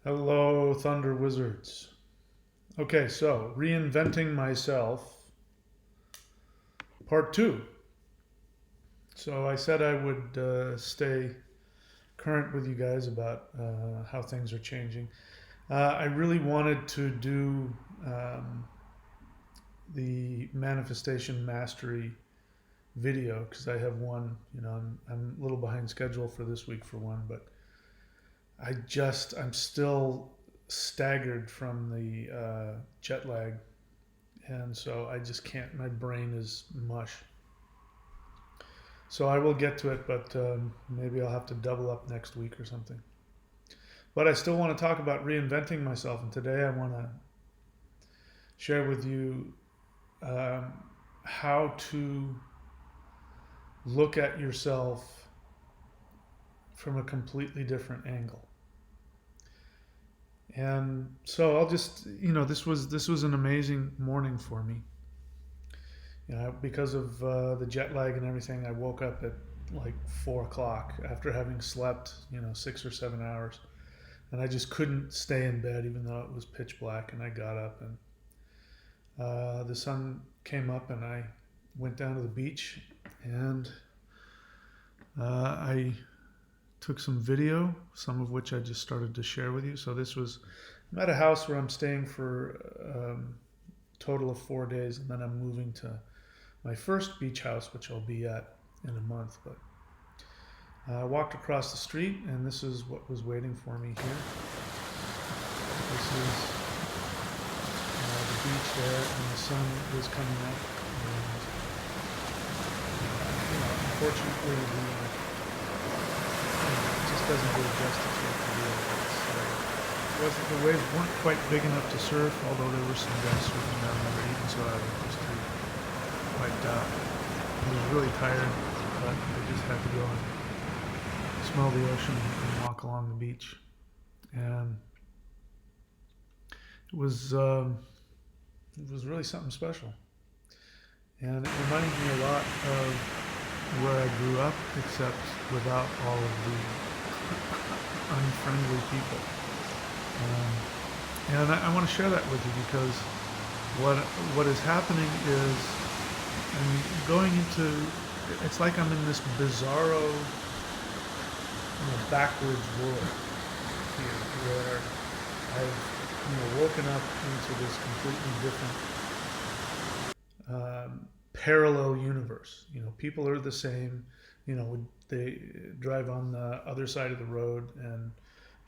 Hello, Thunder Wizards. Okay, so reinventing myself, part two. So I said I would stay current with you guys about how things are changing. I really wanted to do um, the manifestation mastery video because I have one. I'm a little behind schedule for this week for one, but I'm still staggered from the jet lag, and so I just can't. My brain is mush. So I will get to it, but maybe I'll have to double up next week or something. But I still want to talk about reinventing myself, and today I want to share with you um, how to look at yourself from a completely different angle. And so I'll just, this was an amazing morning for me. Because of the jet lag and everything, I woke up at like 4 o'clock after having slept, 6 or 7 hours, and I just couldn't stay in bed even though it was pitch black. And I got up, and the sun came up, and I went down to the beach, and I took some video, some of which I just started to share with you. So I'm at a house where I'm staying for a total of 4 days, and then I'm moving to my first beach house, which I'll be at in a month. But I walked across the street, and this is what was waiting for me here. This is the beach there, and the sun was coming up. And unfortunately, it just doesn't do justice to the video. The waves weren't quite big enough to surf, although there were some guys surfing down there, even so I was just wiped out. I was really tired, but I just had to go and smell the ocean and walk along the beach. And it was really something special. And it reminded me a lot of where I grew up, except without all of the unfriendly people. And I want to share that with you because what is happening is I'm going into, it's like I'm in this bizarro, backwards world here where I've woken up into this completely different parallel universe. People are the same. They drive on the other side of the road, and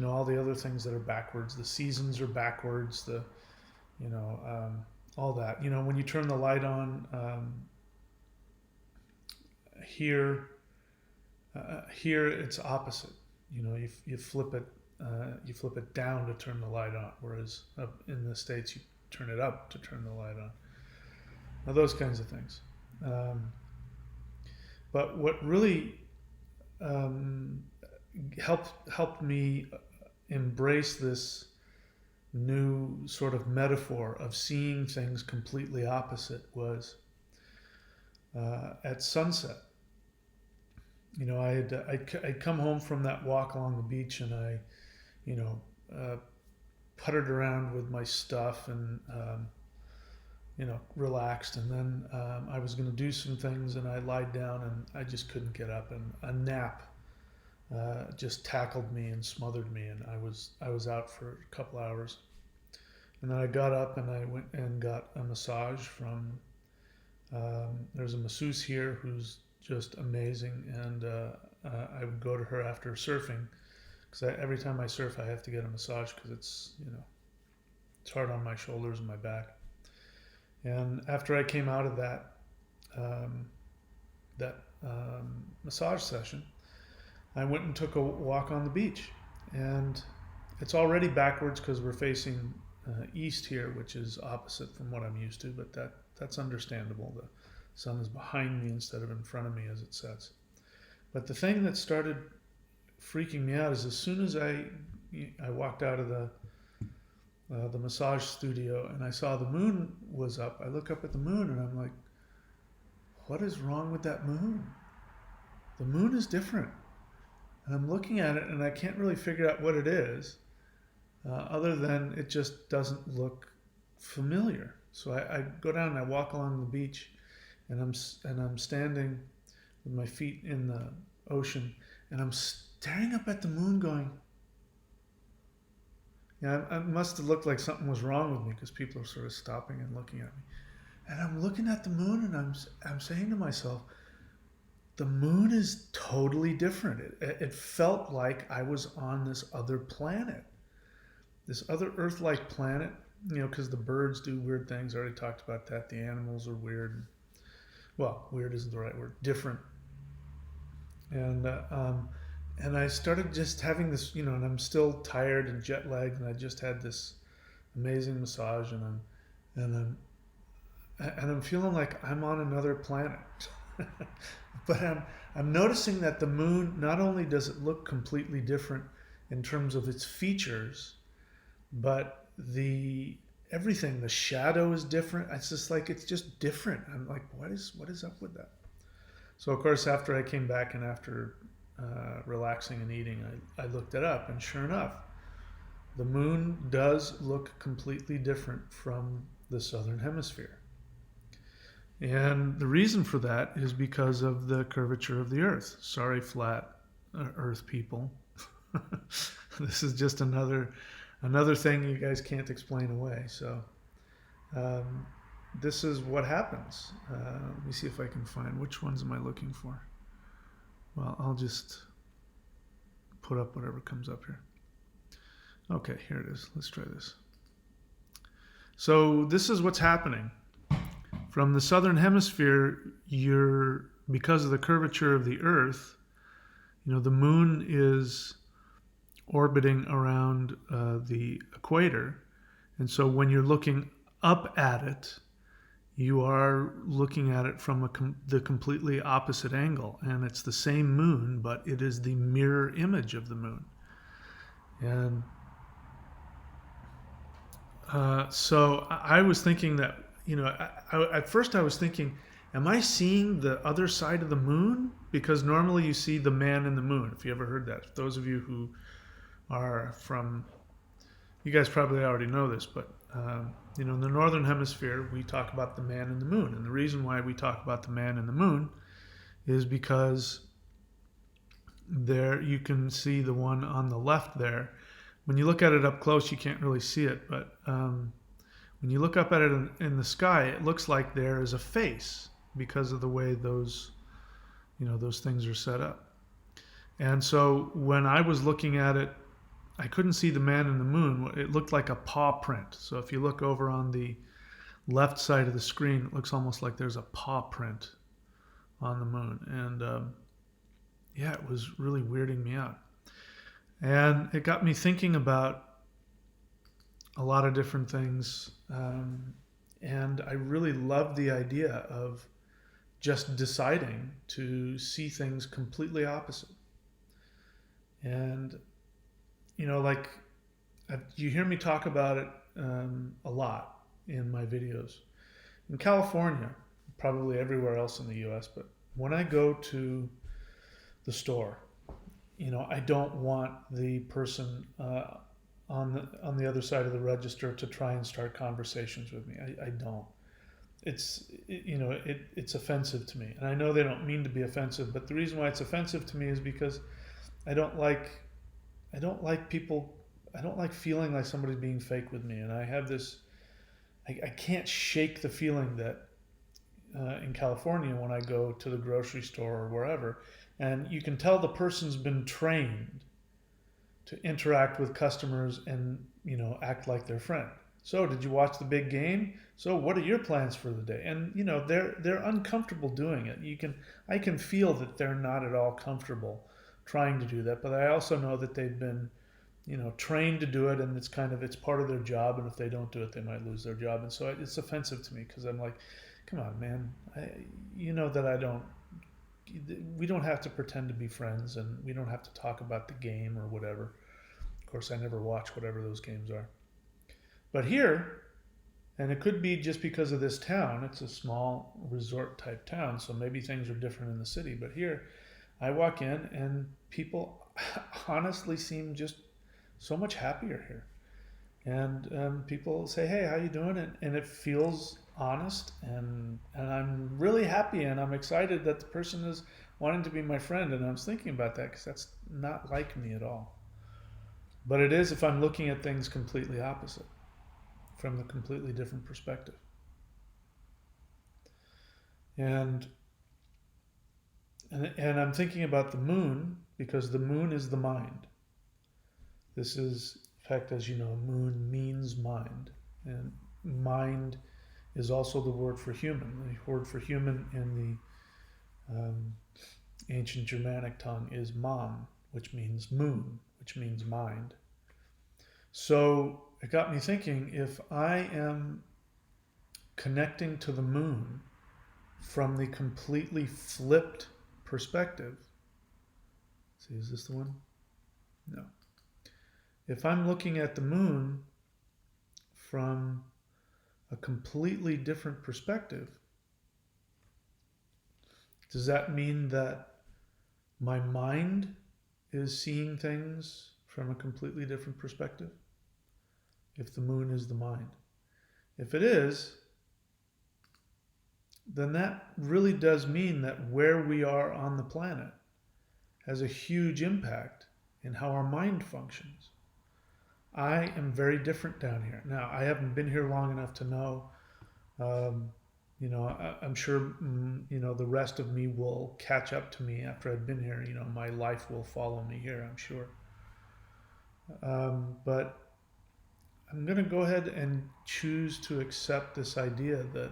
all the other things that are backwards. The seasons are backwards. All that. When you turn the light on, here it's opposite. You flip it down to turn the light on, whereas up in the States you turn it up to turn the light on. Now those kinds of things. But what really helped me embrace this new sort of metaphor of seeing things completely opposite was at sunset. I'd come home from that walk along the beach, and I, puttered around with my stuff and relaxed. And then I was going to do some things, and I lied down, and I just couldn't get up, and a nap just tackled me and smothered me, and I was out for a couple hours. And then I got up, and I went and got a massage from. There's a masseuse here who's just amazing, and I would go to her after surfing because every time I surf I have to get a massage because it's hard on my shoulders and my back. And after I came out of that massage session, I went and took a walk on the beach, and it's already backwards because we're facing east here, which is opposite from what I'm used to, but that's understandable. The sun is behind me instead of in front of me as it sets. But the thing that started freaking me out is as soon as I walked out of the massage studio and I saw the moon was up, I look up at the moon and I'm like, what is wrong with that moon? The moon is different. And I'm looking at it and I can't really figure out what it is. other than it just doesn't look familiar. So I go down and I walk along the beach, and I'm standing with my feet in the ocean, and I'm staring up at the moon, going, yeah, it must have looked like something was wrong with me because people are sort of stopping and looking at me. And I'm looking at the moon, and I'm saying to myself, the moon is totally different. It felt like I was on this other planet, this other Earth-like planet. Because the birds do weird things. I already talked about that. The animals are weird. Well, weird isn't the right word. Different. And and I started just having this, and I'm still tired and jet lagged, and I just had this amazing massage, and I'm I'm feeling like I'm on another planet. But I'm noticing that the moon, not only does it look completely different in terms of its features, but the everything, the shadow is different. It's just like it's just different. I'm like, what is up with that? So of course, after I came back and after relaxing and eating, I looked it up, and sure enough, the moon does look completely different from the southern hemisphere. And the reason for that is because of the curvature of the Earth. Sorry, flat Earth people. This is just another thing you guys can't explain away. So um, this is what happens. Let me see if I can find which ones am I looking for. Well, I'll just put up whatever comes up here. Okay, here it is. Let's try this. So this is what's happening. From the southern hemisphere, because of the curvature of the Earth, the moon is orbiting around the equator, and so when you're looking up at it, you are looking at it from the completely opposite angle, and it's the same moon, but it is the mirror image of the moon. And so I was thinking that, at first I was thinking, am I seeing the other side of the moon? Because normally you see the man in the moon, if you ever heard that. Those of you who are from, you guys probably already know this, but in the northern hemisphere, we talk about the man in the moon. And the reason why we talk about the man in the moon is because there you can see the one on the left there. When you look at it up close, you can't really see it, but when you look up at it in the sky, it looks like there is a face because of the way those things are set up. And so when I was looking at it, I couldn't see the man in the moon. It looked like a paw print. So if you look over on the left side of the screen, it looks almost like there's a paw print on the moon. And yeah, it was really weirding me out. And it got me thinking about a lot of different things. And I really loved the idea of just deciding to see things completely opposite. And, like you hear me talk about it a lot in my videos. In California, probably everywhere else in the US, but when I go to the store, I don't want the person on the other side of the register to try and start conversations with me. I don't. It's offensive to me, and I know they don't mean to be offensive, but the reason why it's offensive to me is because I don't like people. I don't like feeling like somebody's being fake with me, and I have this. I can't shake the feeling that in California when I go to the grocery store or wherever, and you can tell the person's been trained to interact with customers and act like their friend. So, did you watch the big game? So, what are your plans for the day? And they're uncomfortable doing it. I can feel that they're not at all comfortable trying to do that, but I also know that they've been trained to do it, and it's part of their job, and if they don't do it, they might lose their job. And so it's offensive to me because I'm like, come on, man, that I don't. We don't have to pretend to be friends, and we don't have to talk about the game or whatever. Of course, I never watch whatever those games are. But here, and it could be just because of this town, it's a small resort type town, so maybe things are different in the city. But here, I walk in and people honestly seem just so much happier here. and people say, "Hey, how you doing?" And it feels honest, and I'm really happy, and I'm excited that the person is wanting to be my friend. And I was thinking about that because that's not like me at all. But it is if I'm looking at things completely opposite, from a completely different perspective. And and I'm thinking about the moon because the moon is the mind. This is, in fact, as you know, moon means mind, and mind is also the word for human. The word for human in the ancient Germanic tongue is man, which means moon, which means mind. So it got me thinking, if I am connecting to the moon from the completely flipped perspective, see, is this the one? No. If I'm looking at the moon from a completely different perspective, does that mean that my mind is seeing things from a completely different perspective? If the moon is the mind. If it is, then that really does mean that where we are on the planet has a huge impact in how our mind functions. I am very different down here. Now, I haven't been here long enough to know. Um, I'm sure, the rest of me will catch up to me after I've been here. My life will follow me here, I'm sure. But I'm going to go ahead and choose to accept this idea that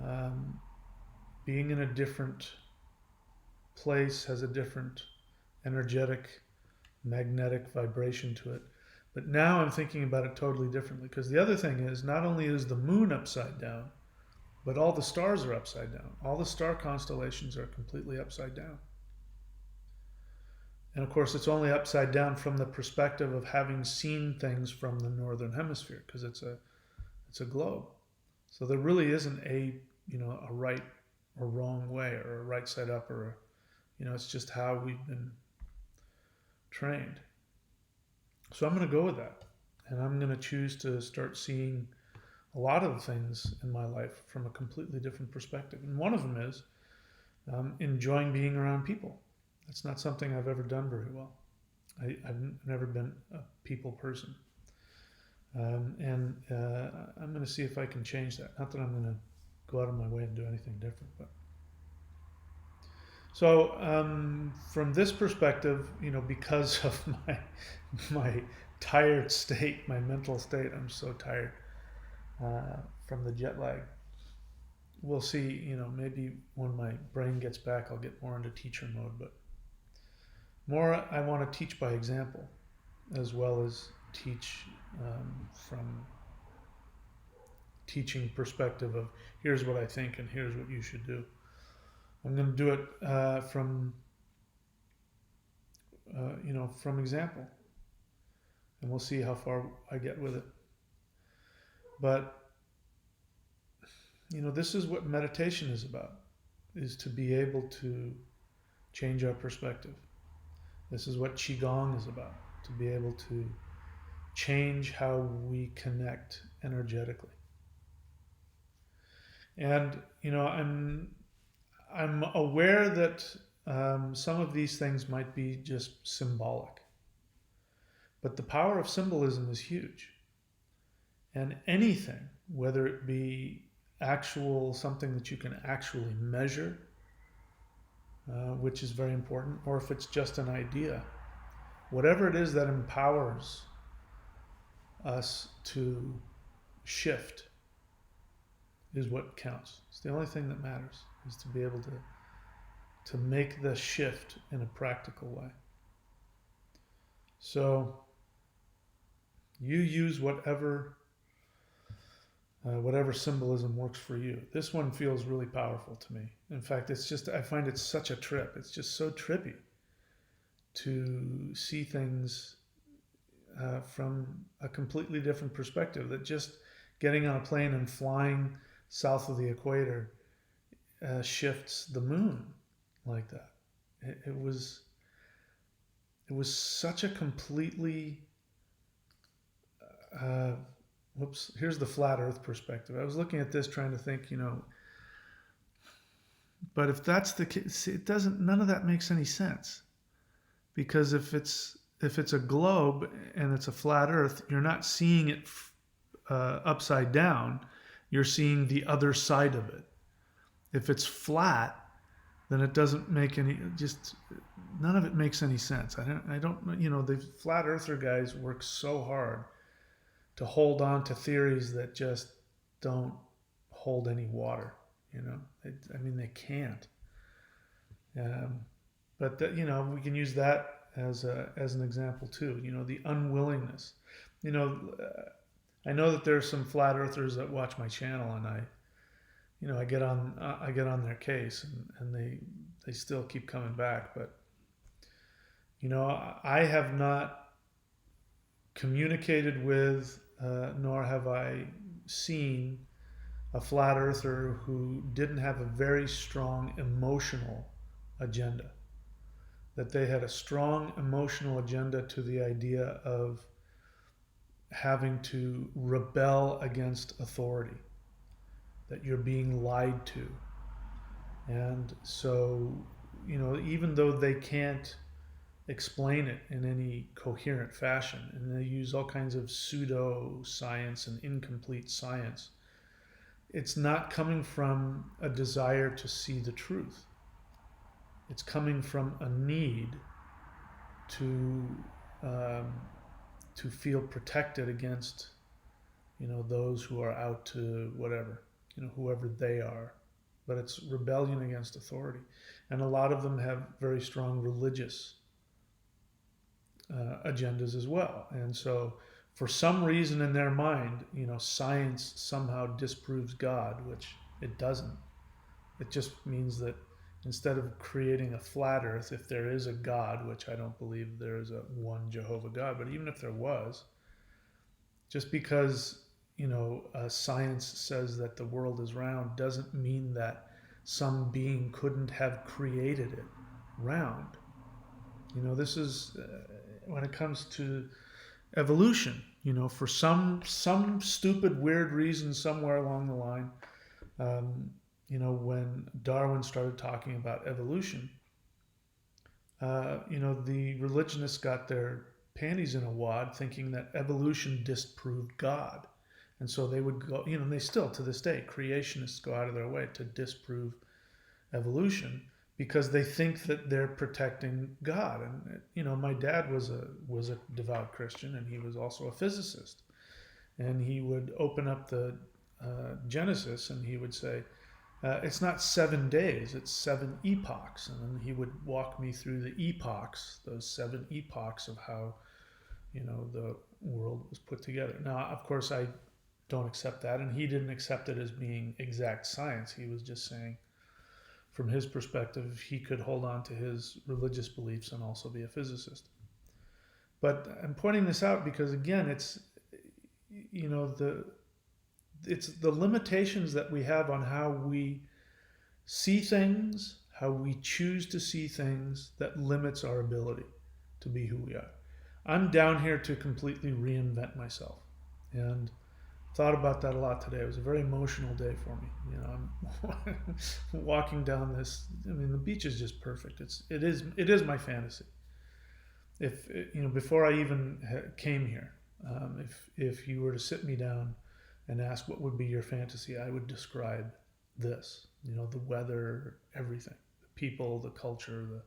um, being in a different place has a different energetic, magnetic vibration to it. But now I'm thinking about it totally differently because the other thing is not only is the moon upside down, but all the stars are upside down. All the star constellations are completely upside down. And of course, it's only upside down from the perspective of having seen things from the northern hemisphere because it's a globe. So there really isn't a right or wrong way or a right side up it's just how we've been trained. So I'm going to go with that. And I'm going to choose to start seeing a lot of things in my life from a completely different perspective. And one of them is enjoying being around people. That's not something I've ever done very well. I've never been a people person. And I'm going to see if I can change that. Not that I'm going to go out of my way and do anything different, but so from this perspective, because of my tired state, my mental state, I'm so tired from the jet lag. We'll see. Maybe when my brain gets back, I'll get more into teacher mode. But more, I want to teach by example, as well as teach from teaching perspective of here's what I think and here's what you should do. I'm going to do it from example, and we'll see how far I get with it. But this is what meditation is about: is to be able to change our perspective. This is what qigong is about: to be able to change how we connect energetically. And I'm aware that some of these things might be just symbolic, but the power of symbolism is huge. And anything, whether it be actual something that you can actually measure, which is very important, or if it's just an idea, whatever it is that empowers us to shift is what counts. It's the only thing that matters, is to be able to make the shift in a practical way. So you use whatever symbolism works for you. This one feels really powerful to me. In fact, I find it such a trip. It's just so trippy to see things from a completely different perspective. That just getting on a plane and flying south of the equator shifts the moon like that. It was such a completely uh, whoops, here's the flat Earth perspective. I was looking at this, trying to think, but if that's the case, it doesn't. None of that makes any sense because if it's a globe and it's a flat Earth, you're not seeing it upside down. You're seeing the other side of it. If it's flat, then it doesn't make any just none of it makes any sense. I don't the flat earther guys work so hard to hold on to theories that just don't hold any water. I mean they can't. Um, but we can use that as an example too. The unwillingness. You know, I know that there's some flat earthers that watch my channel, and I get on their case, and they still keep coming back. But I have not communicated with, nor have I seen a flat earther who didn't have a very strong emotional agenda. That they had a strong emotional agenda to the idea of having to rebel against authority, that you're being lied to. And so, even though they can't explain it in any coherent fashion, and they use all kinds of pseudo science and incomplete science, it's not coming from a desire to see the truth. It's coming from a need to um, to feel protected against those who are out to whatever, whoever they are. But it's rebellion against authority, and a lot of them have very strong religious agendas as well. And so, for some reason in their mind, science somehow disproves God, which it doesn't. It just means that instead of creating a flat Earth, if there is a God, which I don't believe there is a one Jehovah God, but even if there was, just because science says that the world is round doesn't mean that some being couldn't have created it round. This is when it comes to evolution. For some stupid weird reason somewhere along the line, when Darwin started talking about evolution, the religionists got their panties in a wad thinking that evolution disproved God. And so they would go, and they still to this day, creationists go out of their way to disprove evolution because they think that they're protecting God. And my dad was a devout Christian, and he was also a physicist. And he would open up the Genesis, and he would say, it's not 7 days, it's 7 epochs. And then he would walk me through the epochs, those 7 epochs of how, the world was put together. Now, of course, I don't accept that. And he didn't accept it as being exact science. He was just saying, from his perspective, he could hold on to his religious beliefs and also be a physicist. But I'm pointing this out because, again, it's the limitations that we have on how we see things, how we choose to see things, that limits our ability to be who we are. I'm down here to completely reinvent myself, and thought about that a lot today. It was a very emotional day for me. I'm walking down this. I mean, the beach is just perfect. It is my fantasy. If before I even came here, if you were to sit me down and ask what would be your fantasy, I would describe this. The weather, everything, the people, the culture,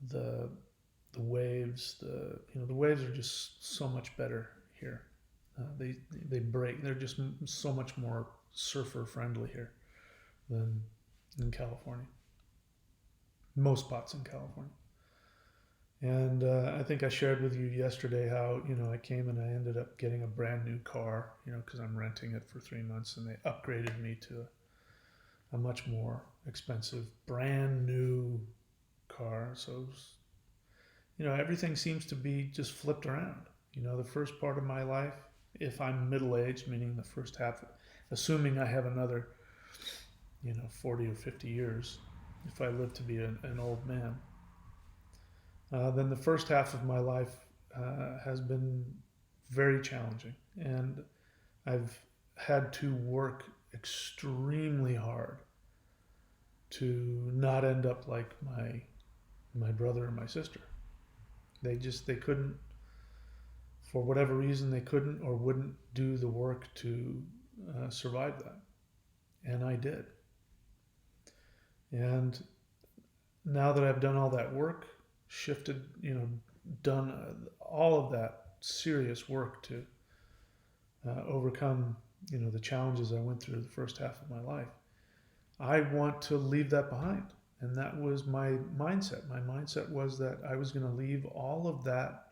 the waves. The waves are just so much better here. They break. They're just so much more surfer friendly here than in California. Most spots in California. And I think I shared with you yesterday how I came and I ended up getting a brand new car, because I'm renting it for 3 months, and they upgraded me to a much more expensive brand new car. So everything seems to be just flipped around. The first part of my life, if I'm middle aged, meaning the first half, assuming I have another 40 or 50 years, if I live to be an old man, then the first half of my life has been very challenging. And I've had to work extremely hard to not end up like my brother and my sister. They couldn't, for whatever reason, they couldn't or wouldn't do the work to survive that, and I did. And now that I've done all that work, shifted, done all of that serious work to overcome, the challenges I went through the first half of my life, I want to leave that behind. And that was my mindset. My mindset was that I was going to leave all of that,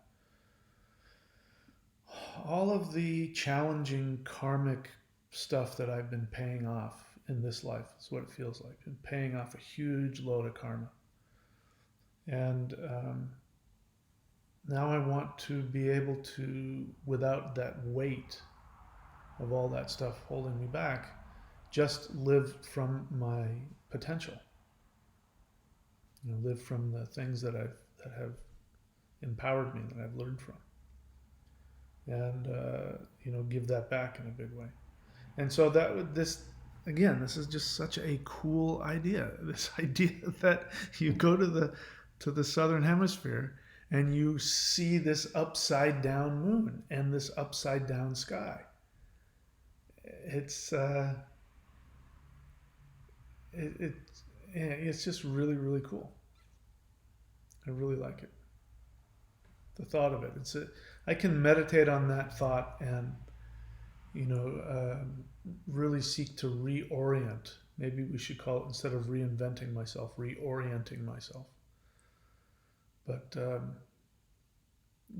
all of the challenging karmic stuff that I've been paying off in this life. Is what it feels like. Been paying off a huge load of karma. And now I want to be able to, without that weight of all that stuff holding me back, just live from my potential. Live from the things that have empowered me, that I've learned from, and give that back in a big way. And so this is just such a cool idea. This idea that you go to the southern hemisphere and you see this upside down moon and this upside down sky. It's just really, really cool. I really like it. The thought of it. I can meditate on that thought and really seek to reorient. Maybe we should call it, instead of reinventing myself, reorienting myself. But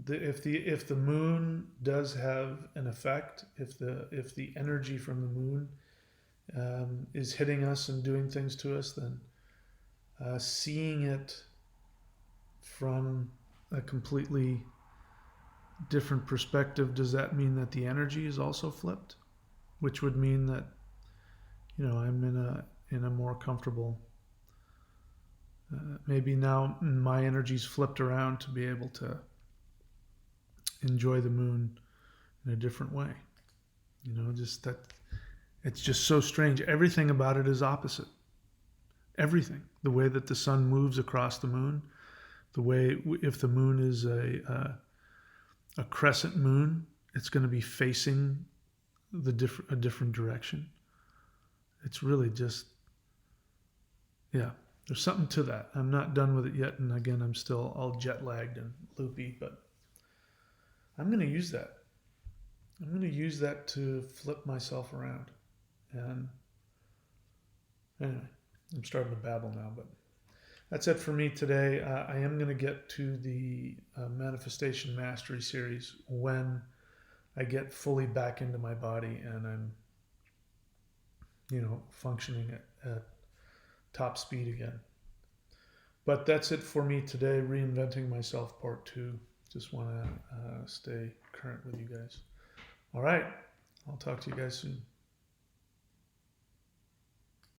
if the moon does have an effect, if the energy from the moon is hitting us and doing things to us, then seeing it from a completely different perspective, does that mean that the energy is also flipped? Which would mean that I'm in a more comfortable. Maybe now my energy's flipped around to be able to enjoy the moon in a different way. Just that it's just so strange. Everything about it is opposite. Everything. The way that the sun moves across the moon, the way, if the moon is a crescent moon, it's going to be facing a different direction. It's really just, yeah, there's something to that. I'm not done with it yet, and again, I'm still all jet lagged and loopy, but I'm going to use that. I'm going to use that to flip myself around. And anyway, I'm starting to babble now, but that's it for me today. I am going to get to the Manifestation Mastery series when I get fully back into my body and I'm, functioning at top speed again. But that's it for me today. Reinventing Myself Part 2. Just want to stay current with you guys. All right. I'll talk to you guys soon.